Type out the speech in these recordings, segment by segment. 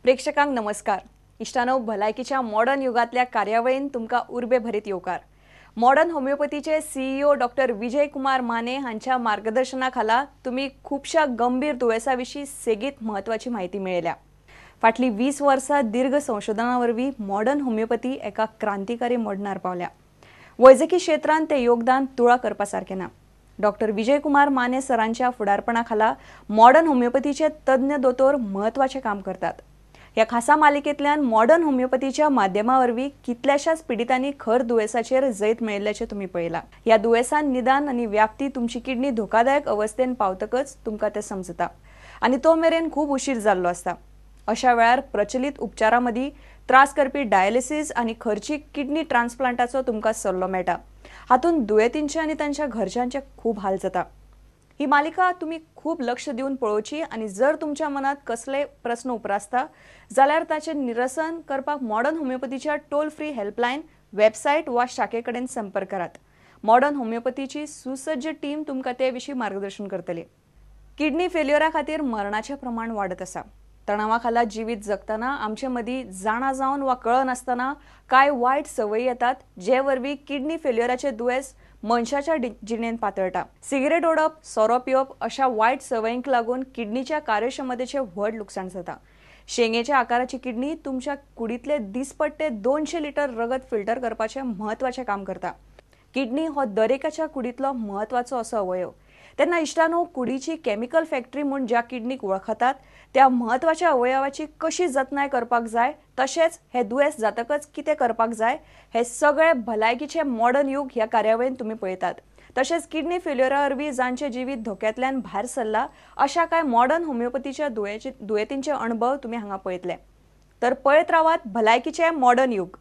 प्रेक्षकांक नमस्कार. इष्टानो भलायकीच्या मॉडर्न युगातल्या कार्यावळीन तुमका उर्बे भरीत येवकार. Modern होमिओपॅथीचे CEO doctor Vijay Kumar Mane हांच्या मार्गदर्शनाखाला तुम्ही खूपशा गंभीर दुयेसाविषयी सेगीत महत्वाची माहिती मेळयल्या. फाटली 20 वर्सां दीर्घ संशोधनावरवी मॉडर्न होमिओपॅथी एका क्रांतिकारी मोडणार पावल्या. वैजकी क्षेत्रांत ते योगदान तुळा करपासारखे ना. डॉक्टर विजय कुमार माने सरांच्या फुडारपणाखाला मॉडर्न होमिओपॅथीचे तज्ञ दोतोर महत्वाचे काम करतात. या खासा मालिकेतल्यान मॉडर्न होमिओपॅथीच्या माध्यमावरवी कितल्याशाच पिडितांनी खर दुयेसाचेर जैत मेळिल्ल्याचे तुम्ही पळयला. या दुयेसान निदान आणि व्याप्ती तुमची किडनी धोकादायक अवस्थेन पावतकच तुमका ते समजता आणि तो मेरेन खूप उशीर जाल्लो असता. अशा वेळार प्रचलित उपचारांमधी त्रास करपी डायलिसिस आणि खर्चीक किडनी ट्रान्सप्लांटाचो तुमका सल्लो मेळटा. हातून दुयेंतींचे आणि त्यांच्या घरच्यांचे खूप हाल जाता. ही मालिका तुम्ही खूप लक्ष देऊन पळोवची आणि जर तुमच्या मनात कसले प्रश्न उपरासता जाल्यार ताचे निरसन करपाक मॉडर्न होमिओपॅथीच्या टोल फ्री हेल्पलाईन, वेबसाईट वा शाखेकडेन संपर्क करात. मॉडर्न होमिओपॅथीची सुसज्ज टीम तुमका ते विशीं मार्गदर्शन करतली. किडनी फेल्युअरा खातीर मरणाचे प्रमाण वाडत आसा. तणावाखाला जिवीत जगतना आमचे मदीं जाणा जावन वा कळनासतना काय वायट संवयी येतात जे वरवीं किडनी फेल्युअराचे दुयेंस मनशाच्या जिणेन पातळटा. सिगरेट ओडप, सोरो पिवप अशा वायट संवयींक लागून किडनीच्या कार्यक्षमतेचे व्हड लुकसाण जाता. शेंगेच्या आकाराची किडनी तुमच्या कुडीतले दिसपट्टे 200 लिटर रगत फिल्टर करपाचे महत्वाचे काम करता. किडनी हो दरेकाच्या कुडीतलो महत्वाचो असो अवयव. तेन्ना इश्टानो, कुडीची केमिकल फॅक्टरी म्हूण ज्या किडनीक वळखतात त्या महत्वाच्या अवयवाची कशी जतनाय करपाक जाय, तशेंच हे दुयेंस जातकच कितें करपाक जाय हे सगळे भलायकीचे मॉडर्न युग ह्या कार्यावळीन तुम्ही पळयतात. तशेंच किडनी फेल्युअरा वरवीं जांचे जिवीत धोक्यांतल्यान भायर सरला अशा काय मॉडर्न होमिओपॅथीच्या दुयेंतींचे अणभव तुम्ही हांगा पळयतले. तर पळयत रावात भलायकीचे मॉडर्न युग.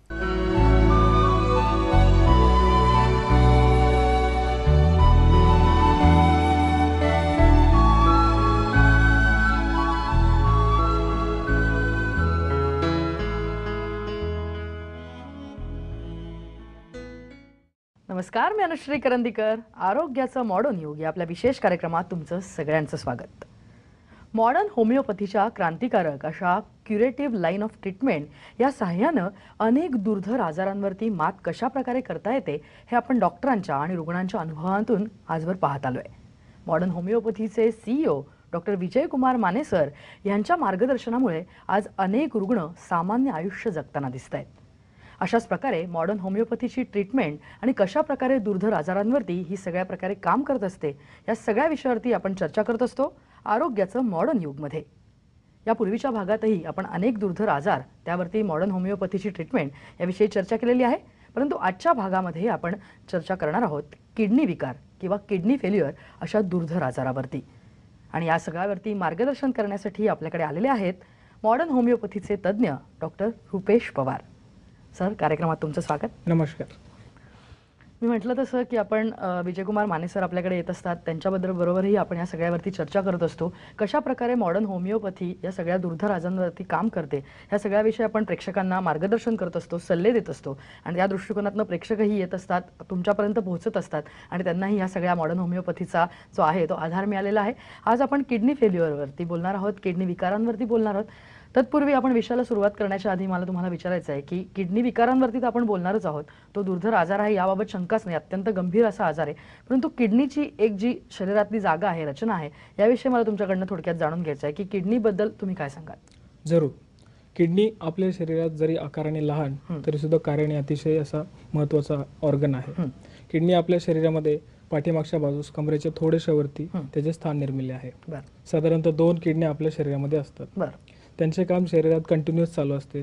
नमस्कार, मी अनुश्री करंदीकर. आरोग्याचं मॉडर्न युग या आपल्या विशेष कार्यक्रमात तुमचं सगळ्यांचं स्वागत. मॉडर्न होमिओपॅथीच्या क्रांतिकारक अशा क्युरेटिव्ह लाईन ऑफ ट्रीटमेंट या सहाय्यानं अनेक दुर्धर आजारांवरती मात कशा प्रकारे करता येते हे आपण डॉक्टरांच्या आणि रुग्णांच्या अनुभवातून आजवर पाहत आलोय. Modern होमिओपॅथीचे CEO doctor Vijay Kumar Mane sir यांच्या मार्गदर्शनामुळे आज अनेक रुग्ण सामान्य आयुष्य जगताना दिसत आहेत. अशाच प्रकारे मॉडर्न होमिओपॅथीची ट्रीटमेंट आणि कशा प्रकारे दुर्धर आजारांवरती ही सगळ्या प्रकारे काम करत असते या सगळ्या विषयावरती आपण चर्चा करत असतो आरोग्याचं मॉडर्न युगमध्ये. या पूर्वीच्या भागातही आपण अनेक दुर्धर आजार त्यावरती मॉडर्न होमिओपॅथीची ट्रीटमेंट याविषयी चर्चा केलेली आहे. परंतु आजच्या भागामध्ये आपण चर्चा करणार आहोत किडनी विकार किंवा किडनी फेल्युअर अशा दुर्धर आजारावरती. आणि या सगळ्यावरती मार्गदर्शन करण्यासाठी आपल्याकडे आलेले आहेत मॉडर्न होमिओपॅथीचे तज्ज्ञ डॉक्टर रुपेश पवार. सर, कार्यक्रमात तुमचं स्वागत. नमस्कार. मी म्हटलं तसं की आपण विजयकुमार माने सर आपल्याकडे येत असतात, त्यांच्याबद्दल बरोबरही आपण या सगळ्यावरती चर्चा करत असतो. कशा प्रकारे मॉडर्न होमिओपॅथी या सगळ्या दुर्धर आजारांवरती काम करते ह्या सगळ्याविषयी आपण प्रेक्षकांना मार्गदर्शन करत असतो, सल्ले देत असतो आणि त्या दृष्टिकोनातून प्रेक्षकही येत असतात, तुमच्यापर्यंत पोहोचत असतात आणि त्यांनाही ह्या सगळ्या मॉडर्न होमिओपॅथीचा जो आहे तो आधार मिळालेला आहे. आज आपण किडनी फेल्युअरवरती बोलणार आहोत, किडनी विकारांवरती बोलणार आहोत. तत्पूर्वी आपण विषयाला सुरुवात करण्याच्या आधी मला तुम्हाला विचारायचं आहे की किडनी विकारांवरती तर आपण बोलणारच आहोत, तो दुर्धर आजार आहे याबाबत शंकाच नाही, अत्यंत गंभीर असा आजार आहे. परंतु किडनीची एक जी शरीरातली जागा आहे, रचना आहे, याविषयी मला तुमच्याकडनं थोडक्यात जाणून घ्यायचं आहे की किडनीबद्दल तुम्ही काय सांगाल? जरूर. किडनी आपल्या शरीरात जरी आकाराने लहान तरी सुद्धा कार्याने अतिशय असा महत्त्वाचा ऑर्गन आहे. किडनी आपल्या शरीरामध्ये पाठीमागच्या बाजूस कमरेच्या थोड्याशा वरती त्याचे स्थान निर्मिले आहे. साधारणतः 2 किडनी आपल्या शरीरामध्ये असतात. त्यांचे काम शरीरात कंटिन्युअस चालू असते.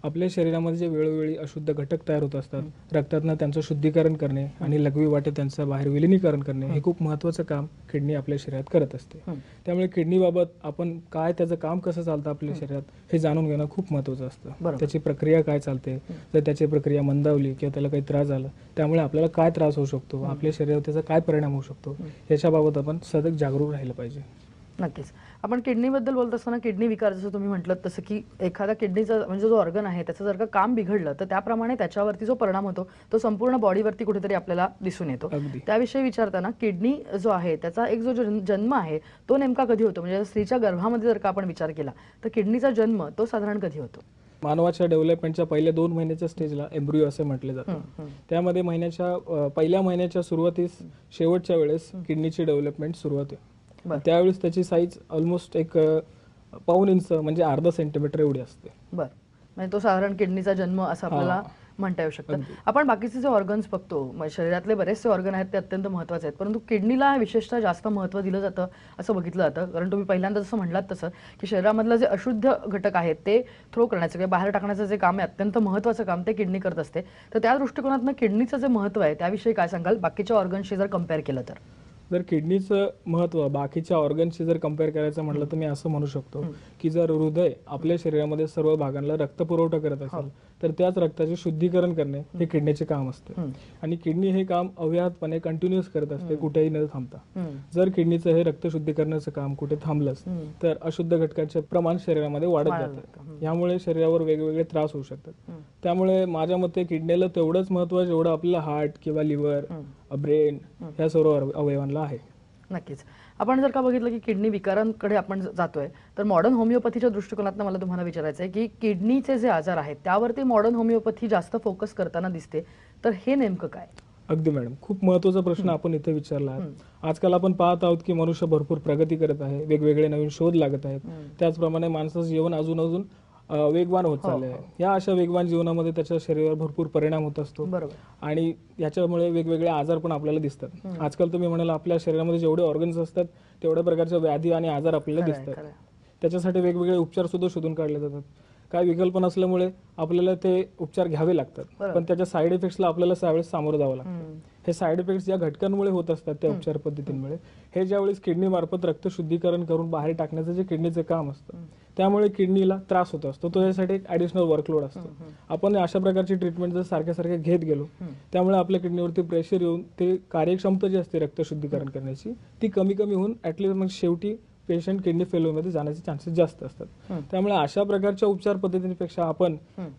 आपल्या शरीरामध्ये जे वेळोवेळी अशुद्ध घटक तयार होत असतात, रक्तातनं त्यांचं शुद्धीकरण करणे आणि लघवी वाटे त्यांचं बाहेर विलिनीकरण करणे हे खूप महत्त्वाचं काम किडनी आपल्या शरीरात करत असते. त्यामुळे किडनीबाबत आपण काय, त्याचं काम कसं चालतं आपल्या शरीरात हे जाणून घेणं खूप महत्त्वाचं असतं. त्याची प्रक्रिया काय चालते, जर त्याची प्रक्रिया मंदावली किंवा त्याला काही त्रास झाला त्यामुळे आपल्याला काय त्रास होऊ शकतो, आपल्या शरीरावर त्याचा काय परिणाम होऊ शकतो याच्याबाबत आपण सतत जागरूक राहिलं पाहिजे. नक्कीच. आपण किडनीबद्दल बोलत असताना किडनी विकार जसं तुम्ही म्हटलं तसं की एखादा किडनीचा म्हणजे जो ऑर्गन आहे त्याचं जर का काम बिघडलं तर त्याप्रमाणे त्याच्यावरती जो परिणाम होतो तो संपूर्ण बॉडीवरती कुठेतरी आपल्याला दिसून येतो. अगदी. त्याविषयी विचारताना किडनी जो आहे त्याचा एक जो जन्म आहे तो नेमका कधी होतो, म्हणजे स्त्रीच्या गर्भामध्ये जर का आपण विचार केला तर किडनीचा जन्म तो साधारण कधी होतो? मानवाच्या डेव्हलपमेंटच्या पहिल्या 2 महिन्याच्या स्टेजला एम्ब्रियो असे म्हटले जाते. त्यामध्ये पहिल्या महिन्याच्या सुरुवातीस शेवटच्या वेळेस किडनीची डेव्हलपमेंट सुरू होते. त्यावेळेस त्याची साईज ऑलमोस्ट एक पाऊण इंच म्हणजे अर्धा सेंटीमीटर एवढी असते. बरं, म्हणजे तो साधारण किडनीचा जन्म असं आपल्याला म्हणता येऊ शकतं. आपण बाकीचे जे ऑर्गन्स बघतो, म्हणजे शरीरातले बरेचसे ऑर्गन आहेत ते अत्यंत महत्त्वाचे आहेत, परंतु किडनीला विशेषतः जास्त महत्त्व दिलं जातं असं बघितलं जातं. कारण तुम्ही पहिल्यांदा जसं म्हटलात तसं की शरीरामधलं जे अशुद्ध घटक आहेत ते थ्रो करण्याचं किंवा बाहेर टाकण्याचं जे काम आहे, अत्यंत महत्त्वाचं काम ते किडनी करत असते. तर त्या दृष्टिकोनातनं किडनीचं जे महत्त्व आहे त्याविषयी काय सांगाल बाकीच्या ऑर्गन्सशी जर कम्पेअर केलं तर? जर किडनीचं महत्त्व बाकीच्या ऑर्गनशी जर कम्पेअर करायचं म्हटलं तर मी असं म्हणू शकतो की जर हृदय आपल्या शरीरामध्ये सर्व भागांना रक्त पुरवठा करत असेल तर त्याच रक्ताचे शुद्धीकरण करणे हे किडनीचे काम असते. आणि किडनी हे काम अव्याहतपणे कंटिन्युअस करत असते, कुठेही न थांबता. जर किडनीचं हे रक्त शुद्धीकरणाचं काम कुठे थांबलंच तर अशुद्ध घटकांचे प्रमाण शरीरामध्ये वाढत जातं. यामुळे शरीरावर वेगवेगळे त्रास होऊ शकतात. त्यामुळे माझ्या मते किडनीला तेवढंच महत्त्व जेवढं आपलं हार्ट किंवा लिव्हर, ब्रेन ह्या सर्व अवयवांना आहे. नक्कीच. आपण जर का बघितलं की किडनी विकारांकडे आपण जातोय तर मॉडर्न होमिओपॅथीच्या दृष्टिकोनातून मला तुम्हाला विचारायचं आहे की किडनीचे जे आजार आहेत त्यावरती मॉडर्न होमिओपॅथी जास्त फोकस करताना दिसते, तर हे नेमकं काय? अगदी मॅडम, खूप महत्त्वाचा प्रश्न आपण इथे विचारला आहे. आजकाल आपण पाहत आहोत की मनुष्य भरपूर प्रगती करत आहे, वेगवेगळे नवीन शोध लागत आहेत. त्याचप्रमाणे माणसाचं जीवन अजून वेगवान होत चालले आहे. या अशा वेगवान जीवनामध्ये त्याच्या शरीरावर भरपूर परिणाम होत असतो आणि याच्यामुळे वेगवेगळे आजार पण आपल्याला दिसतात. आजकाल तुम्ही म्हणाला आपल्या शरीरामध्ये जेवढे ऑर्गन्स असतात तेवढ्या प्रकारच्या व्याधी आणि आजार आपल्याला दिसतात. त्याच्यासाठी वेगवेगळे उपचार सुद्धा शोधून काढले जातात. काय विकल्प नसल्यामुळे आपल्याला ते उपचार घ्यावे लागतात, पण त्याच्या साईड इफेक्ट्सला आपल्याला त्यावेळेस सामोरं जावं लागतं. हे साईड इफेक्ट्स ज्या घटकांमुळे होत असतात त्या उपचार पद्धतींमुळे, हे ज्यावेळेस किडनी मार्फत रक्त शुद्धीकरण करून बाहेर टाकण्याचं जे किडनीचं काम असतं त्यामुळे किडनीला त्रास होत असतो. तो यासाठी एक ऍडिशनल वर्कलोड असतो. आपण अशा प्रकारची ट्रीटमेंट जर सारख्या घेत गेलो त्यामुळे आपल्या किडनीवरती प्रेशर येऊन ते कार्यक्षमता जी असते रक्त शुद्धीकरण करण्याची ती कमी होऊन ऍटलीस्ट मग शेवटी पेशंट किडनी फेल्युअरमध्ये जाण्याचे चान्सेस जास्त असतात. त्यामुळे अशा प्रकारच्या उपचार पद्धतींपेक्षा आपण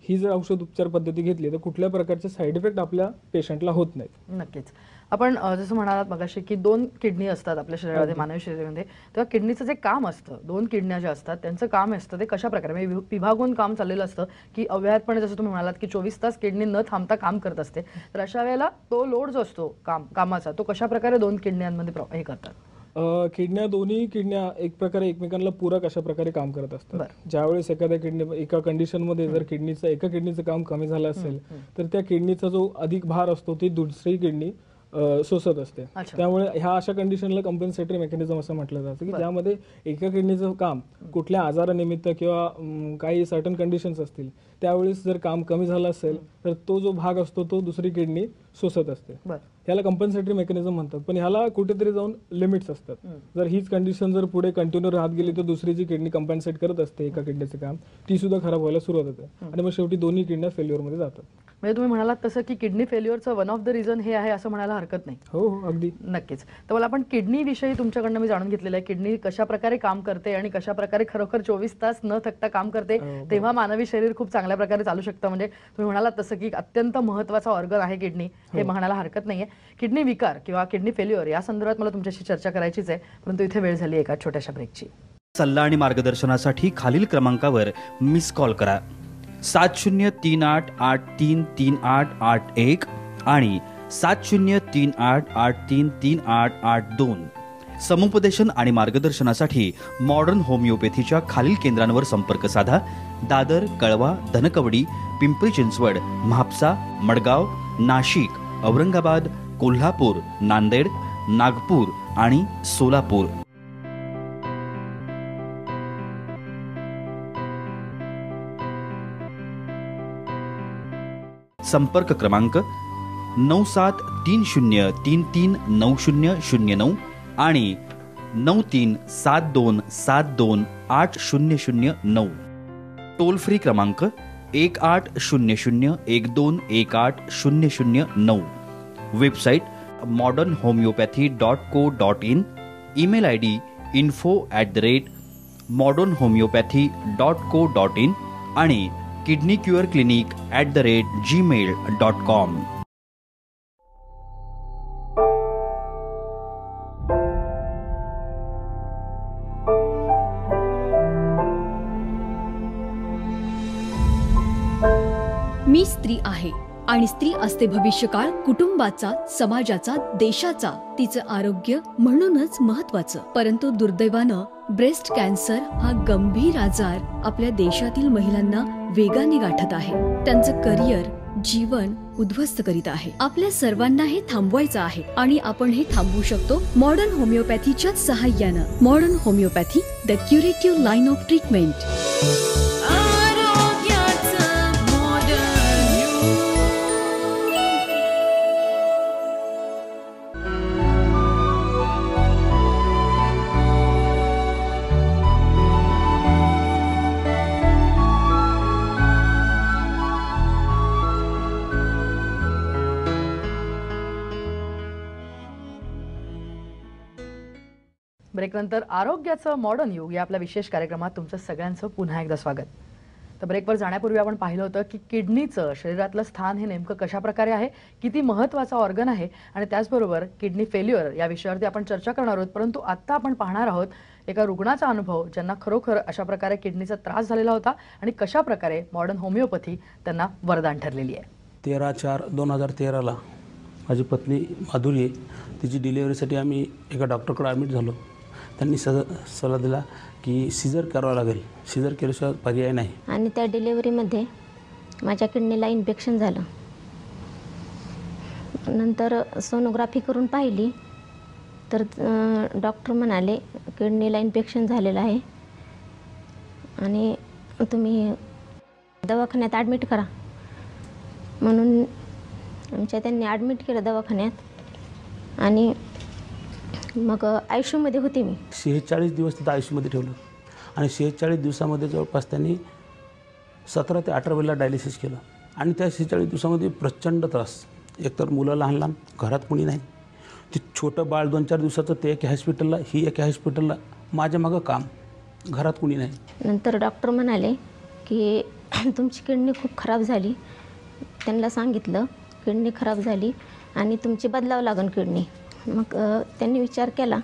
ही जर औषध उपचार पद्धती घेतली तर कुठल्या प्रकारचे साईड इफेक्ट आपल्या पेशंटला होत नाहीत. नक्कीच. आपण जसं म्हणालात मगाशी की 2 किडनी असतात आपल्या शरीरामध्ये, मानवी शरीरामध्ये, तेव्हा किडनीचं जे काम असतं, 2 किडन्या ज्या असतात त्यांचं काम असतं ते कशा प्रकारे म्हणजे विभागून काम चाललेलं असतं की अव्याहतपणे जसं तुम्ही म्हणालात की 24 तास किडनी न थांबता काम करत असते, तर अशा वेळेला तो लोड जो असतो कामाचा तो कशा प्रकारे 2 किडन्यांमध्ये हे करतात? दोन्ही किडन्या एक प्रकारे एकमेकांना पूरक अशा प्रकारे काम करत असतात. ज्यावेळेस एका कंडिशनमध्ये जर एका किडनीचं काम कमी झालं असेल तर त्या किडनीचा जो अधिक भार असतो ती दुसरी किडनी सोसत असते. त्यामुळे ह्या अशा कंडिशनला कम्पेन्सेटरी मेकॅनिझम असं म्हटलं जातं की ज्यामध्ये एका किडनीचं काम कुठल्या आजारानिमित्त किंवा काही सर्टन कंडिशन्स असतील त्यावेळेस जर काम कमी झालं असेल तर तो जो भाग असतो तो दुसरी किडनी सोसत असते. ह्याला कम्पेन्सेटरी मेकॅनिझम म्हणतात. पण ह्याला कुठेतरी जाऊन लिमिट्स असतात. जर हीच कंडिशन जर पुढे कंटिन्यू राहत गेली तर दुसरी जी किडनी कम्पेन्सेट करत असते एका किडनीचं काम ती सुद्धा खराब व्हायला सुरुवात होते आणि मग शेवटी दोन्ही किडन्या फेल्युअरमध्ये जातात. म्हणजे तुम्ही म्हणालात तसं की किडनी फेल्युअरचं वन ऑफ द रिझन हे आहे असं म्हणायला हरकत नाही. हो, अगदी. नक्कीच. तर मला आपण किडनी विषयी तुमच्याकडनं मी जाणून घेतलेलं आहे, किडनी कशा प्रकारे काम करते आणि कशा प्रकारे खरोखर 24 तास न थकता काम करते, तेव्हा मानवी शरीर खूप चांगल्या प्रकारे चालू शकतं. म्हणजे तुम्ही म्हणालात तसं की अत्यंत महत्त्वाचा ऑर्गन आहे किडनी, हे म्हणायला हरकत नाहीये. किडनी विकार किंवा किडनी फेल्युअर या संदर्भात मला तुमच्याशी चर्चा करायचीच आहे, परंतु इथे वेळ झाली एका छोट्याशा ब्रेकची. सल्ला आणि मार्गदर्शनासाठी खालील क्रमांकावर मिस कॉल करा 7038833881 आणि 7038833882. समुपदेशन आणि मार्गदर्शनासाठी मॉडर्न होमिओपॅथीच्या खालील केंद्रांवर संपर्क साधा. दादर, कळवा, धनकवडी, पिंपरी चिंचवड, म्हापसा, मडगाव, नाशिक, औरंगाबाद, कोल्हापूर, नांदेड, नागपूर आणि सोलापूर. संपर्क क्रमांक 9730339009 आणि 9372728009. टोल फ्री क्रमांक 180012180009. Website modernhomeopathy.co.in. Email ID info@modernhomeopathy.co.in आणि kidneycureclinic@gmail.com. मी स्त्री आहे आणि स्त्री असते भविष्यकाळ कुटुंबाचा, समाजाचा, देशाचा. तिचं आरोग्य म्हणूनच महत्वाचं. परंतु दुर्दैवानं ब्रेस्ट कॅन्सर हा गंभीर आजार आपल्या देशातील महिलांना वेगाने गाठत आहे. त्यांचं करिअर, जीवन उद्ध्वस्त करीत आहे. आपल्या सर्वांना हे थांबवायचं आहे आणि आपण हे थांबवू शकतो मॉडर्न होमिओपॅथीच्या सहाय्यानं. Modern homeopathy, the curative line of treatment. ब्रेकनंतर आरोग्याचं मॉडर्न युग या आपल्या विशेष कार्यक्रमात तुमचं सगळ्यांचं पुन्हा एकदा स्वागत. तर ब्रेकवर जाण्यापूर्वी आपण पाहिलं होतं की किडनीचं शरीरातलं स्थान हे नेमकं कशा प्रकारे आहे, किती महत्त्वाचा ऑर्गन आहे आणि त्याचबरोबर किडनी फेल्युअर या विषयावरती आपण चर्चा करणार आहोत. परंतु आत्ता आपण पाहणार आहोत एका रुग्णाचा अनुभव ज्यांना खरोखर अशा प्रकारे किडनीचा त्रास झालेला होता आणि कशा प्रकारे मॉडर्न होमिओपॅथी त्यांना वरदान ठरलेली आहे. 13/4/2013 माझी पत्नी माधुरी, तिची डिलिव्हरीसाठी आम्ही एका डॉक्टरकडे ॲडमिट झालो. त्यांनी सल्ला दिला की सिजर करावं लागेल, सिजर केल्याशिवाय पर्याय नाही. आणि त्या डिलिव्हरीमध्ये माझ्या किडनीला इन्फेक्शन झालं. नंतर सोनोग्राफी करून पाहिली तर डॉक्टर म्हणाले किडनीला इन्फेक्शन झालेलं आहे आणि तुम्ही दवाखान्यात ॲडमिट करा. म्हणून त्यांनी ॲडमिट केलं दवाखान्यात आणि मग आयसीयूमध्ये होते मी. 46 दिवस तिथं आयसीयूमध्ये ठेवलं आणि 46 दिवसामध्ये जवळपास त्यांनी 17 ते 18 वेळेला डायलिसिस केलं. आणि त्या 46 दिवसामध्ये प्रचंड त्रास. एकतर मुलं लहान लहान, घरात कोणी नाही. ते छोटं बाळ 2-4 दिवसाचं ते एका हॉस्पिटलला, ही एका हॉस्पिटलला, माझ्या मागं काम, घरात कोणी नाही. नंतर डॉक्टर म्हणाले की तुमची किडनी खूप खराब झाली. त्यांना सांगितलं किडनी खराब झाली आणि तुमची बदलावं लागेल किडनी. मग त्यांनी विचार केला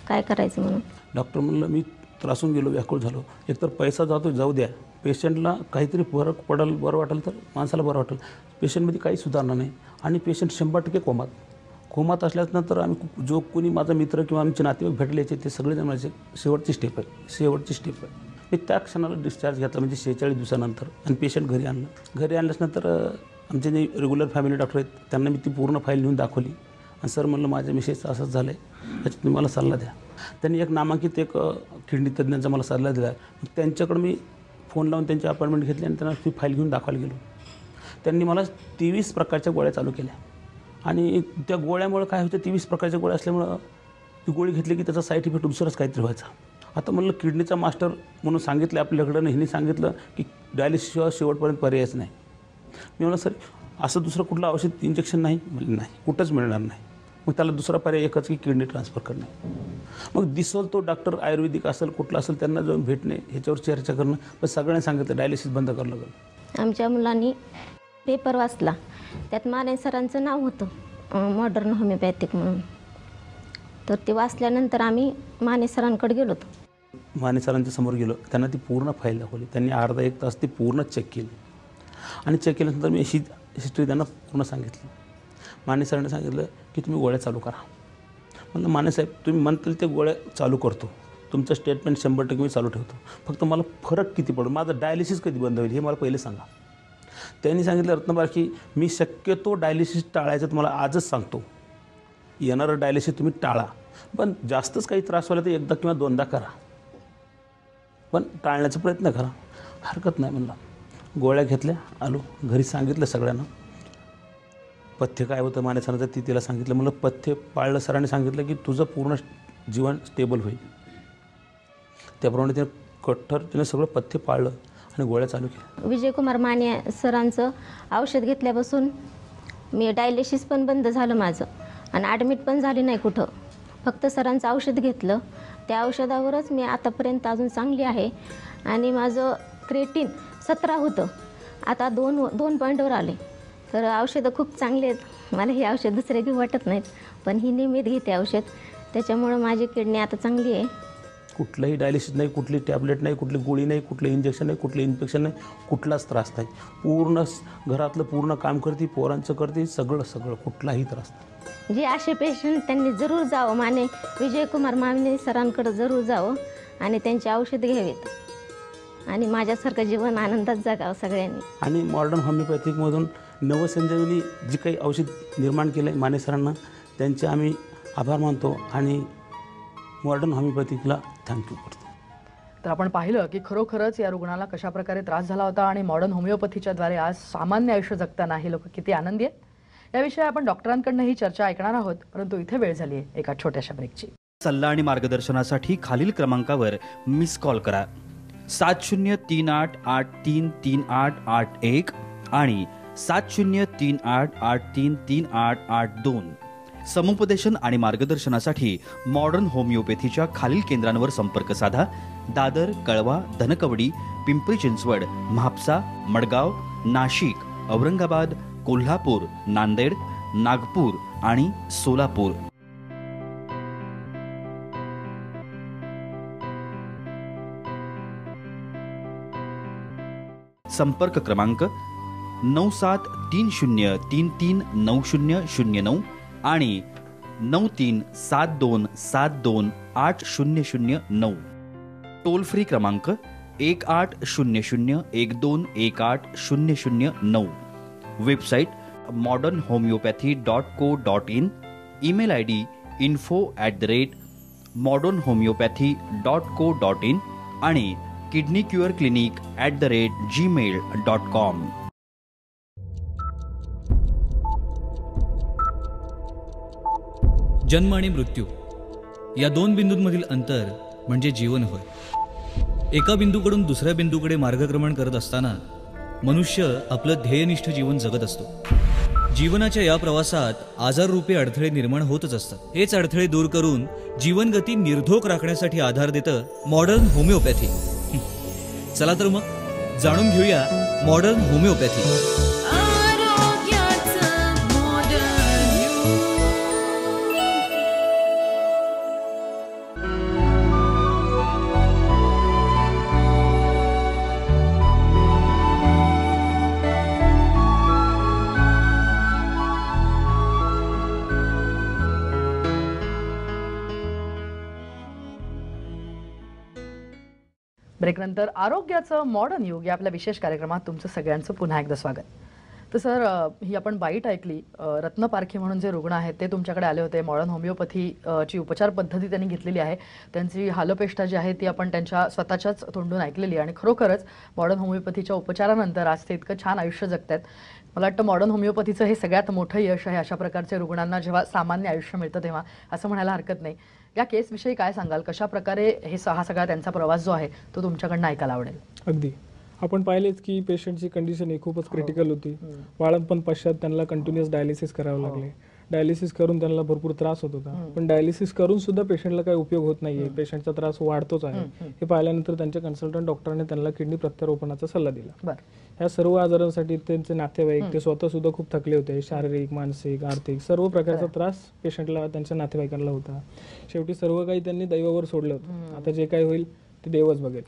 काय करायचं म्हणून. डॉक्टर म्हणलं मी त्रासून गेलो, व्याकुळ झालो. एकतर पैसा जातो, जाऊ द्या, पेशंटला काहीतरी फरक पडेल, बरं वाटेल तर माणसाला बरं वाटेल. पेशंटमध्ये काही सुधारणा नाही आणि पेशंट 100% कोमात असल्यानंतर आम्ही जो कोणी माझा मित्र किंवा आमचे नातेवाईक भेटल्याचे ते सगळेजण म्हणायचे शेवटची स्टेप आहे. मी त्या क्षणाला डिस्चार्ज घेतला, म्हणजे 46 दिवसानंतर, आणि पेशंट घरी आणलं. घरी आणल्यानंतर आमचे जे रेग्युलर फॅमिली डॉक्टर आहेत त्यांना मी ती पूर्ण फाईल नेऊन दाखवली. आणि सर म्हणलं माझ्या मिसेसचं असंच झालं आहे, त्याच्यात तुम्ही मला सल्ला द्या. त्यांनी एक नामांकित किडनी तज्ज्ञांचा मला सल्ला दिला. त्यांच्याकडं मी फोन लावून त्यांची अपॉइंटमेंट घेतली आणि त्यांना ती फाईल घेऊन दाखवायला गेलो. त्यांनी मला 23 प्रकारच्या गोळ्या चालू केल्या. आणि त्या गोळ्यामुळे काय होतं, 23 प्रकारच्या गोळ्या असल्यामुळं ती गोळी घेतली की त्याचा साईड इफेक्ट दुसराच काहीतरी व्हायचा. आता म्हणलं किडनीचा मास्टर म्हणून सांगितलं आपल्याकडं, ह्यांनी सांगितलं की डायलिसिसशिवाय शेवटपर्यंत पर्यायच नाही. मी म्हणलं सर असं दुसरं कुठलं औषध, इंजेक्शन नाही? म्हणजे नाही, कुठंच मिळणार नाही. मग त्याला दुसरा पर्याय एकच की किडनी ट्रान्सफर करणे. मग दिसल तो डॉक्टर आयुर्वेदिक असेल कुठला असेल त्यांना जाऊन भेटणे, ह्याच्यावर चर्चा करणं. पण सगळ्यांनी सांगितलं डायलिसिस बंद करावं लागेल. आमच्या मुलांनी पेपर वाचला, त्यात माने सरांचं नाव होतं मॉडर्न होमिओपॅथिक म्हणून. तर ते वाचल्यानंतर आम्ही माने सरांकडे गेलो. माने सरांच्या समोर गेलो, त्यांना ती पूर्ण फाईल दाखवली. त्यांनी अर्धा एक तास ती पूर्ण चेक केली आणि चेक केल्यानंतर मी हिस्ट्री त्यांना पूर्ण सांगितली. माने सरांनी सांगितलं की तुम्ही गोळ्या चालू करा. म्हणलं माने साहेब तुम्ही म्हणताल ते गोळ्या चालू करतो, तुमचं स्टेटमेंट 100% मी चालू ठेवतो, फक्त मला फरक किती पडेल, माझं डायलिसिस कधी बंद होईल हे मला पहिले सांगा. त्यांनी सांगितलं रत्नबार की मी शक्यतो डायलिसिस टाळायचं तुम्हाला आजच सांगतो. येणारं डायलिसिस तुम्ही टाळा, पण जास्तच काही त्रास व्हायला तर एकदा किंवा दोनदा करा, पण टाळण्याचा प्रयत्न करा. हरकत नाही म्हणलं. गोळ्या घेतल्या, आलो घरी, सांगितलं सगळ्यांना. पथ्य काय होतं माने सरांचं ती तिला सांगितलं. मला पथ्य पाळलं. सरांनी सांगितलं की तुझं पूर्ण जीवन स्टेबल होईल. त्याप्रमाणे तिने सगळं पथ्य पाळलं आणि गोळ्या चालू केल्या. विजयकुमार माने सरांचं औषध घेतल्यापासून मी डायलिसिस पण बंद झालं माझं आणि ॲडमिट पण झाली नाही कुठं. फक्त सरांचं औषध घेतलं त्या औषधावरच मी आतापर्यंत अजून चांगली आहे. आणि माझं क्रेटिन 17 होतं, आता 2.वर आले. तर औषधं खूप चांगली आहेत. मला हे औषध दुसरे घेऊ वाटत नाहीत, पण ही नियमित घेते औषध, त्याच्यामुळं माझी किडनी आता चांगली आहे. कुठलंही डायलिसिस नाही, कुठली टॅबलेट नाही, कुठली गोळी नाही, कुठलं इंजेक्शन नाही, कुठलं इन्फेक्शन नाही, कुठलाच त्रास नाही. पूर्ण घरातलं पूर्ण काम करते, पोरांचं करते, सगळं कुठलाही त्रास नाही. जे असे पेशंट त्यांनी जरूर जावं, माने विजयकुमार माने सरांकडे जरूर जावं आणि त्यांची औषध घ्यावीत आणि माझ्यासारखं जीवन आनंदात जगावं सगळ्यांनी. आणि मॉडर्न होमिओपॅथिकमधून नवसंजीवनी जी काही औषध निर्माण केलं आहे माने सरांना, त्यांचे आम्ही आभार मानतो आणि मॉडर्न होमिओपॅथिकला थँक्यू करतो. तर आपण पाहिलं की खरोखरच या रुग्णाला कशा प्रकारे त्रास झाला होता आणि मॉडर्न होमिओपॅथीच्या द्वारे आज सामान्य आयुष्य जगताना हे लोक किती आनंदी आहेत. याविषयी आपण डॉक्टरांकडनं ही चर्चा ऐकणार आहोत, परंतु इथे वेळ झाली आहे एका छोट्याशा ब्रेकची. सल्ला आणि मार्गदर्शनासाठी खालील क्रमांकावर मिस कॉल करा. 7038833881 आणि 7038833882. समुपदेशन आणि मार्गदर्शनासाठी मॉडर्न होमिओपॅथीच्या खालील केंद्रांवर संपर्क साधा. दादर, कळवा, धनकवडी, पिंपरी चिंचवड, म्हापसा, मडगाव, नाशिक, औरंगाबाद, कोल्हापूर, नांदेड, नागपूर आणि सोलापूर. संपर्क क्रमांक 9730339009 आणि 9372728009. टोल फ्री क्रमांक 180012180009. Website modernhomeopathy.co.in. Email ID info@modernhomeopathy.co.in आणि kidneycureclinic@gmail.com. जन्म आणि मृत्यू या दोन बिंदूंमधील अंतर म्हणजे जीवन होय. एका बिंदूकडून दुसऱ्या बिंदूकडे मार्गक्रमण करत असताना मनुष्य आपलं ध्येयनिष्ठ जीवन जगत असतो. जीवनाच्या या प्रवासात आजाररूपी अडथळे निर्माण होतच असतात. हेच अडथळे दूर करून जीवनगती निर्धोक राखण्यासाठी आधार देतं मॉडर्न होमिओपॅथी. चला तर मग जाणून घेऊया मॉडर्न होमिओपॅथी. ब्रेकनंतर आरोग्याचं मॉडर्न युग या आपल्या विशेष कार्यक्रमात तुमचं सगळ्यांचं पुन्हा एकदा स्वागत. तर सर, ही आपण बाईट ऐकली. रत्न पारखे म्हणून जे रुग्ण आहेत ते तुमच्याकडे आले होते. मॉडर्न होमिओपॅथीची उपचार पद्धती त्यांनी घेतलेली आहे. त्यांची हालअपेष्टा जी आहे ती आपण त्यांच्या स्वतःच्याच तोंडून ऐकलेली आहे आणि खरोखरच मॉडर्न होमिओपॅथीच्या उपचारानंतर आज ते इतकं छान आयुष्य जगत आहेत. मला वाटतं मॉडर्न होमिओपॅथीचं हे सगळ्यात मोठं यश आहे. अशा प्रकारच्या रुग्णांना जेव्हा सामान्य आयुष्य मिळतं तेव्हा असं म्हणायला हरकत नाही. या केसविषयी काय सांगाल? कशा प्रकारे हा सगळा त्यांचा प्रवास जो आहे तो तुमच्याकडनं ऐकायला आवडेल. अगदी आपण पाहिलेच की पेशंटची कंडिशन ही खूपच क्रिटिकल होती. बाळंतपण पश्चात त्यांना कंटिन्युअस डायलिसिस करावं लागले. डायलिसिस करून त्यांना भरपूर त्रास होत होता, पण डायलिसिस करून सुद्धा पेशंटला काही उपयोग होत नाहीये. पेशंटचा त्रास वाढतोच आहे. हे पाहिल्यानंतर त्यांच्या कन्सल्टंट डॉक्टरांनी त्यांना किडनी प्रत्यारोपणाचा सल्ला दिला. ह्या सर्व आजारांसाठी त्यांचे नातेवाईक ते स्वतः सुद्धा खूप थकले होते. शारीरिक, मानसिक, आर्थिक सर्व प्रकारचा त्रास पेशंटला त्यांच्या नातेवाईकांना होता. शेवटी सर्व काही त्यांनी दैवावर सोडलं होतं. आता जे काही होईल ते देवच बघेल.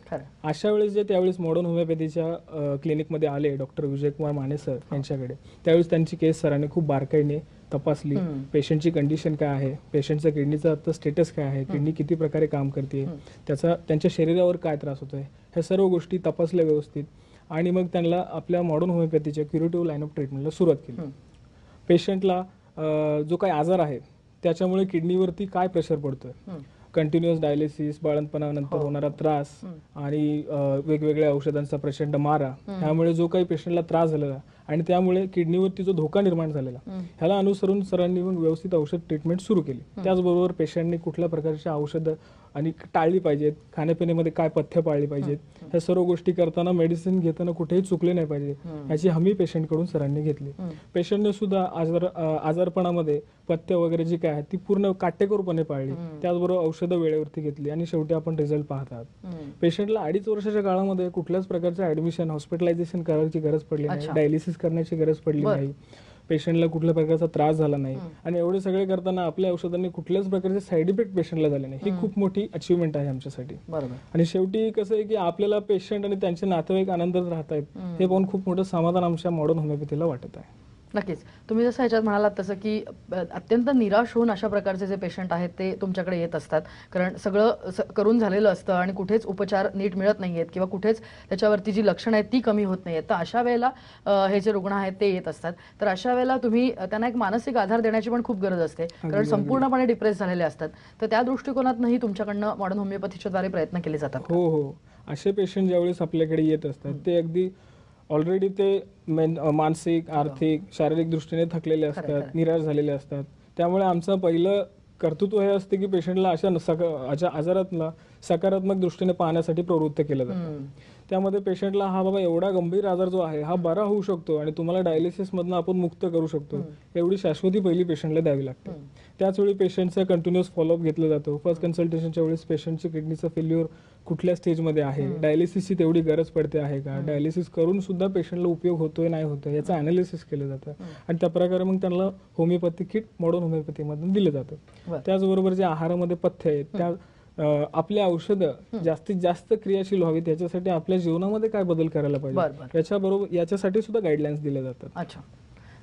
अशा वेळेस जे त्यावेळेस मॉडर्न होमिओपॅथीच्या क्लिनिकमध्ये आले डॉक्टर विजयकुमार माने सर यांच्याकडे, त्यावेळेस त्यांची केस सरांनी खूप बारकाईने तपासली. पेशंटची कंडिशन काय आहे, पेशंटचा किडनीचा आता स्टेटस काय आहे, किडनी किती प्रकारे काम करते, त्यांच्या शरीरावर काय त्रास होतोय, ह्या सर्व गोष्टी तपासल्या व्यवस्थित आणि मग त्यांना आपल्या मॉडर्न होमिओपॅथीच्या क्युरेटिव्ह लाईन ऑफ ट्रीटमेंटला सुरुवात केली. पेशंटला जो काही आजार आहे त्याच्यामुळे किडनीवरती काय प्रेशर पडतोय, कंटिन्युअस डायलिसिस, बाळंतपणानंतर होणारा त्रास आणि वेगवेगळ्या औषधांचा प्रचंड मारा, त्यामुळे जो काही पेशंटला त्रास झालेला आणि त्यामुळे किडनीवरती जो धोका निर्माण झालेला ह्याला अनुसरून सरांनी मग व्यवस्थित औषध ट्रीटमेंट सुरू केली. त्याचबरोबर पेशंटने कुठल्या प्रकारच्या औषधं आणि टाळली पाहिजेत, खाण्यापिण्यामध्ये काय पथ्य पाळली पाहिजेत, ह्या सर्व गोष्टी करताना मेडिसिन घेताना कुठेही चुकले नाही पाहिजे ह्याची हमी पेशंटकडून सरांनी घेतली. पेशंटने सुद्धा आजारपणामध्ये पथ्य वगैरे जी काय आहे ती पूर्ण काटेकोरपणे पाळली. त्याचबरोबर औषधं वेळेवरती घेतली आणि शेवटी आपण रिझल्ट पाहतात. पेशंटला 2.5 वर्षाच्या काळामध्ये कुठल्याच प्रकारचं ऍडमिशन, हॉस्पिटलायझेशन करायची गरज पडली नाही, डायलिसिस करण्याची गरज पडली नाही, पेशंटला कुठल्या प्रकारचा त्रास झाला नाही आणि एवढे सगळे करताना आपल्या औषधांनी कुठल्याच प्रकारचे साईड इफेक्ट पेशंटला झाले नाही. ही खूप मोठी अचिव्हमेंट आहे आमच्यासाठी. आणि शेवटी कसं आहे की आपल्याला पेशंट आणि त्यांचे नातेवाईक आनंदात राहत आहेत हे पाहून खूप मोठं समाधान आमच्या मॉडर्न होमिओपॅथीला वाटत आहे. नक्कीच. तुम्ही जसं ह्याच्यात म्हणालात तसं की अत्यंत निराश होऊन अशा प्रकारचे जे पेशंट आहेत ते तुमच्याकडे येत असतात, कारण सगळं करून झालेलं असतं आणि कुठेच उपचार नीट मिळत नाहीयेत किंवा कुठेच त्याच्यावरती जी लक्षणं आहेत ती कमी होत नाहीयेत. तर अशा वेळेला हे जे रुग्ण आहेत ते येत असतात. तर अशा वेळेला तुम्ही त्यांना एक मानसिक आधार देण्याची पण खूप गरज असते, कारण संपूर्णपणे डिप्रेस झालेले असतात. तर त्या दृष्टिकोनातनंही तुमच्याकडनं मॉडर्न होमिओपॅथीच्या द्वारे प्रयत्न केले जातात. हो हो, असे पेशंट ज्यावेळेस आपल्याकडे येत असतात ते अगदी ऑलरेडी ते मानसिक, आर्थिक, शारीरिक दृष्टीने थकलेले असतात, निराश झालेले असतात. त्यामुळे आमचं पहिलं कर्तृत्व हे असते की पेशंटला अशा आजारातला सकारात्मक दृष्टीने पाहण्यासाठी प्रवृत्त केलं जातं. त्यामध्ये पेशंटला हा बाबा एवढा गंभीर आजार जो आहे हा बरा होऊ शकतो आणि तुम्हाला डायलिसिस मधनं आपण मुक्त करू शकतो एवढी शाश्वती पहिली पेशंटला द्यावी लागते. त्याच वेळी पेशंटचा कंटिन्युअस फॉलोअप घेतला जातो. फर्स्ट कन्सल्टेशनच्या वेळेस पेशंटची किडनीचं फेल्युअर कुठल्या स्टेजमध्ये आहे, डायलिसिसची तेवढी गरज पडते आहे का, डायलिसिस करून सुद्धा पेशंटला उपयोग होतोय नाही होतोय याचं अनालिसिस केलं जातं आणि त्या प्रकारे मग त्यांना होमिओपॅथी किट मॉडर्न होमिओपॅथीमधून दिलं जातं. त्याचबरोबर जे आहारामध्ये पथ्य आहेत त्या आपल्या औषधं जास्तीत जास्त क्रियाशील व्हावी त्याच्यासाठी आपल्या जीवनामध्ये काय बदल करायला पाहिजे याच्यासाठी सुद्धा गाईडलाईन्स दिल्या जातात. अच्छा,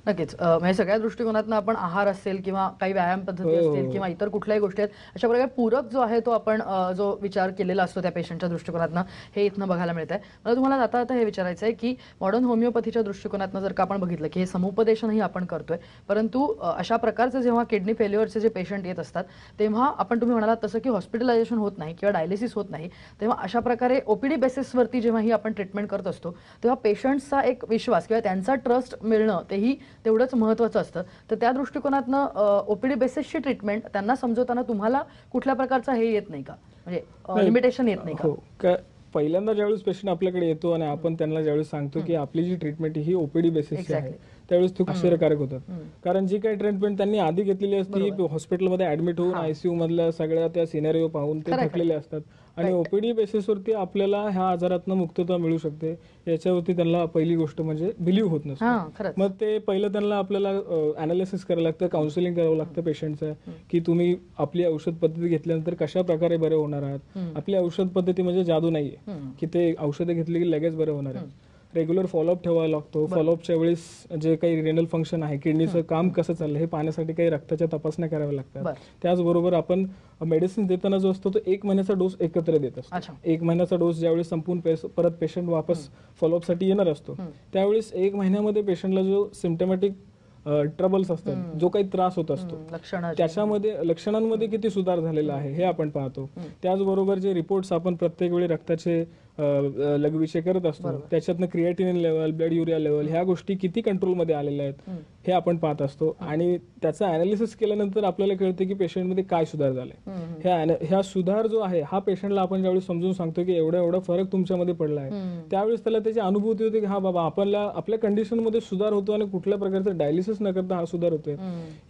नक्कीच. म्हणजे सगळ्या दृष्टिकोनातून आपण आहार असेल किंवा काही व्यायाम पद्धती असतील किंवा इतर कुठल्याही गोष्टी आहेत अशा प्रकारे पूरक जो आहे तो आपण जो विचार केलेला असतो त्या पेशंटच्या दृष्टिकोनातनं हे इथनं बघायला मिळत आहे. मला तुम्हाला आता हे विचारायचं आहे की मॉडर्न होमिओपॅथीच्या दृष्टिकोनातनं जर का आपण बघितलं की हे समुपदेशनही आपण करतोय, परंतु अशा प्रकारचे जेव्हा किडनी फेल्युअरचे जे पेशंट येत असतात तेव्हा तुम्ही म्हणालात तसं की हॉस्पिटलायझेशन होत नाही किंवा डायलिसिस होत नाही, तेव्हा अशा प्रकारे ओपीडी बेसिसवरती जेव्हा ही आपण ट्रीटमेंट करत असतो तेव्हा पेशंटचा एक विश्वास किंवा त्यांचा ट्रस्ट मिळणं तेही तेवढंच महत्त्वाचं असतं. तर त्या दृष्टिकोनातनं ओपीडी बेसिसची ट्रीटमेंट त्यांना समजवताना तुम्हाला कुठल्या प्रकारचा हे येत नाही का, म्हणजे लिमिटेशन येत नाही का? पहिल्यांदा ज्यावेळेस पेशंट आपल्याकडे येतो आणि आपण त्यांना ज्यावेळेस सांगतो की आपली जी ट्रीटमेंट ही ओपीडी बेसिसची आहे त्यावेळेस खूप आश्चर्यकारक होतात. कारण जी काही ट्रीटमेंट त्यांनी आधी घेतलेली असती हॉस्पिटलमध्ये ऍडमिट होऊन आयसीयू मधल्या सगळ्या त्या सिनेरिओ पाहून ते थकलेले असतात आणि ओपीडी बेसिसवरती आपल्याला ह्या आजारातनं मुक्तता मिळू शकते याच्यावरती त्यांना पहिली गोष्ट म्हणजे बिलीव्ह होत नसतं. मग ते पहिलं त्यांना आपल्याला अनालिसिस करावं लागतं, काउन्सिलिंग करावं लागतं पेशंटचं की तुम्ही आपली औषध पद्धती घेतल्यानंतर कशा प्रकारे बरे होणार आहात. आपली औषध पद्धती म्हणजे जादू नाहीये की ते औषधं घेतली की लगेच बरे होणार आहे. रेग्युलर फॉलोअप ठेवावा लागतो. फॉलोअपच्या वेळेस जे काही रेनल फंक्शन आहे, किडनीचं काम कसं चाललं हे पाहण्यासाठी काही रक्ताच्या तपासण्या कराव्या लागतात. त्याचबरोबर आपण मेडिसिन देताना जो असतो तो 1 महिन्याचा डोस एकत्र देत असतो. 1 महिन्याचा डोस ज्यावेळेस संपून परत पेशंट वापस फॉलोअपसाठी येणार असतो त्यावेळेस 1 महिन्यामध्ये पेशंटला जो सिम्टमॅटिक ट्रबल्स असतात, जो काही त्रास होत असतो त्याच्यामध्ये लक्षणांमध्ये किती सुधार झालेला आहे हे आपण पाहतो. त्याचबरोबर जे रिपोर्ट्स आपण प्रत्येक वेळी रक्ताचे लघवीचे करत असतो त्याच्यातनं creatinine level, blood urea level ह्या गोष्टी किती कंट्रोलमध्ये आलेल्या आहेत हे आपण पाहत असतो आणि त्याचं अनालिसिस केल्यानंतर आपल्याला कळते की पेशंटमध्ये काय सुधार झालाय. ह्या सुधार जो आहे हा पेशंटला आपण ज्यावेळेस समजून सांगतो की एवढा फरक तुमच्यामध्ये पडला आहे त्यावेळेस त्याला त्याची अनुभूती होते की हा बाबा आपल्या कंडिशनमध्ये सुधार होतो आणि कुठल्या प्रकारचा डायलिसिस न करता हा सुधार होतोय.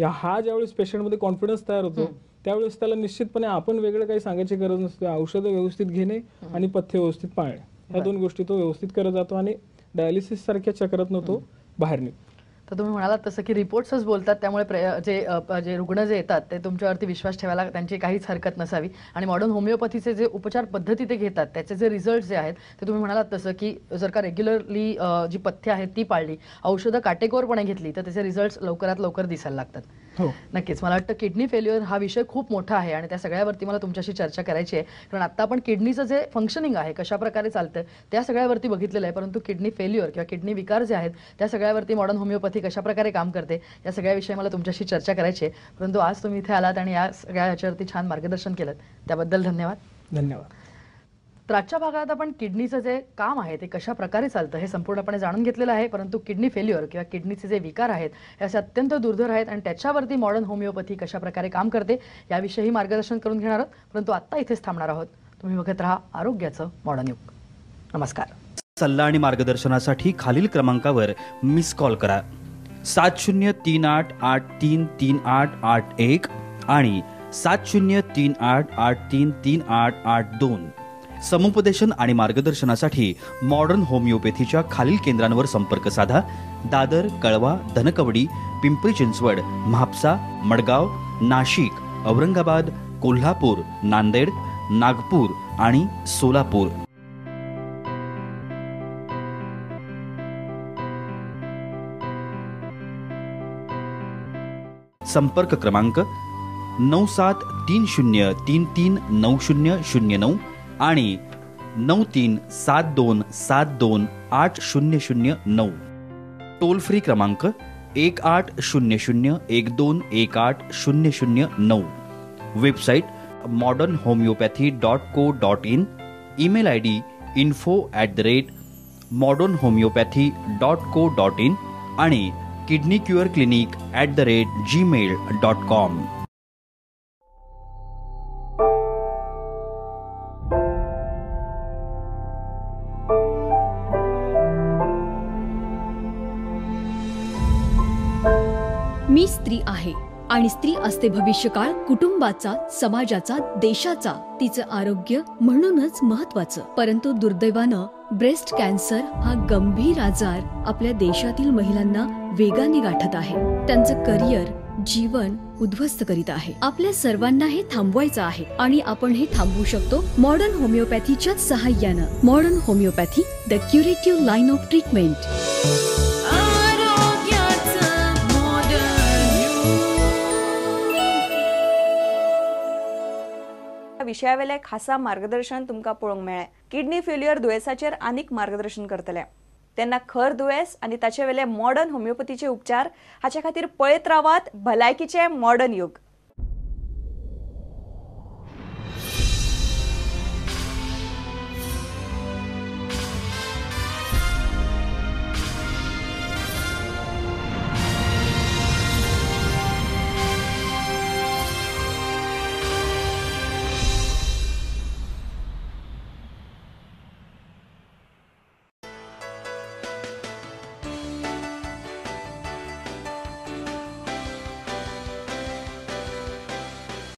हा ज्यावेळेस पेशंटमध्ये कॉन्फिडन्स तयार होतो त्यावेळेस त्याला निश्चितपणे आपण वेगळं काही सांगायची गरज नसते. औषधं व्यवस्थित घेणे आणि पथ्य व्यवस्थित पाळणे ह्या 2 गोष्टी तो व्यवस्थित करत जातो आणि डायलिसिस सारख्या चक्रातनं तो बाहेर निघतो. तर तुम्ही म्हणालात तसं की रिपोर्ट्सच बोलतात, त्यामुळे जे रुग्ण जे येतात ते तुमच्यावरती विश्वास ठेवायला त्यांची काहीच हरकत नसावी. आणि मॉडर्न होमिओपॅथीचे जे उपचार पद्धती ते घेतात त्याचे जे रिझल्ट जे आहेत ते तुम्ही म्हणालात तसं की जर का रेग्युलरली जी पथ्य आहेत ती पाळली, औषधं काटेकोरपणे घेतली तर त्याचे रिझल्ट लवकरात लवकर दिसायला लागतात. नक्कीच. मला वाटतं किडनी फेल्युअर हा विषय खूप मोठा आहे आणि त्या सगळ्यावरती मला तुमच्याशी चर्चा करायची आहे, कारण आता आपण किडनीचं जे फंक्शनिंग आहे कशा प्रकारे चालतं त्या सगळ्यावरती बघितलेलं आहे, परंतु किडनी फेल्युअर किंवा किडनी विकार जे आहेत त्या सगळ्यावरती मॉडर्न होमिओपॅथी कशा प्रकारे काम करते या सगळ्याविषयी मला तुमच्याशी चर्चा करायची आहे. परंतु आज तुम्ही इथे आलात आणि या सगळ्या याच्यावरती छान मार्गदर्शन केलं त्याबद्दल धन्यवाद. धन्यवाद. तर आजच्या भागात आपण किडनीचं जे काम आहे ते कशा प्रकारे चालतं हे संपूर्णपणे जाणून घेतलेलं आहे. परंतु किडनी फेल्युअर किंवा किडनीचे जे विकार आहेत हे असे अत्यंत दुर्धर आहेत आणि त्याच्यावरती मॉडर्न होमिओपॅथी कशा प्रकारे काम करते याविषयी मार्गदर्शन करून घेणार आहोत. परंतु आत्ता इथेच थांबणार आहोत. तुम्ही बघत राहा आरोग्याचं मॉडर्न युग. नमस्कार. सल्ला आणि मार्गदर्शनासाठी खालील क्रमांकावर मिस कॉल करा. 7038833881 आणि 7038833882. समुपदेशन आणि मार्गदर्शनासाठी मॉडर्न होमिओपॅथीच्या खालील केंद्रांवर संपर्क साधा. दादर, कळवा, धनकवडी, पिंपरी चिंचवड, म्हापसा, मडगाव, नाशिक, औरंगाबाद, कोल्हापूर, नांदेड, नागपूर आणि सोलापूर. संपर्क क्रमांक 9730339009 आणि 9372728009. टोल फ्री क्रमांक 180012180009. Website modernhomeopathy.co.in. Email ID info@modernhomeopathy.co.in आणि kidneycureclinic@gmail.com. मी स्त्री आहे आणि स्त्री असते भविष्यकाळ कुटुंबाचा, समाजाचा, देशाचा, तिचं आरोग्य म्हणूनच महत्वाचं. परंतु दुर्दैवानं ब्रेस्ट कॅन्सर हा गंभीर आजार आपल्या देशातील महिलांना वेगाने गाठत आहे. त्यांचं करिअर, जीवन उद्ध्वस्त करीत आहे. आपल्या सर्वांना हे थांबवायचं आहे आणि आपण हे थांबवू शकतो मॉडर्न होमिओपॅथीच्या सहाय्यानं. Modern homeopathy, the curative line of treatment. विषयावेले खासा मार्गदर्शन तुमका पळोवंक मेळ्ळें. किडनी फेल्युअर दुयेसाचेर आनीक मार्गदर्शन करतले. तेन्ना खर दुयेस आनी ताचे वेले मॉडर्न होमिओपॅथीचे उपचार हाचे खातीर पळयत रावात भलायकीचे मॉडर्न युग.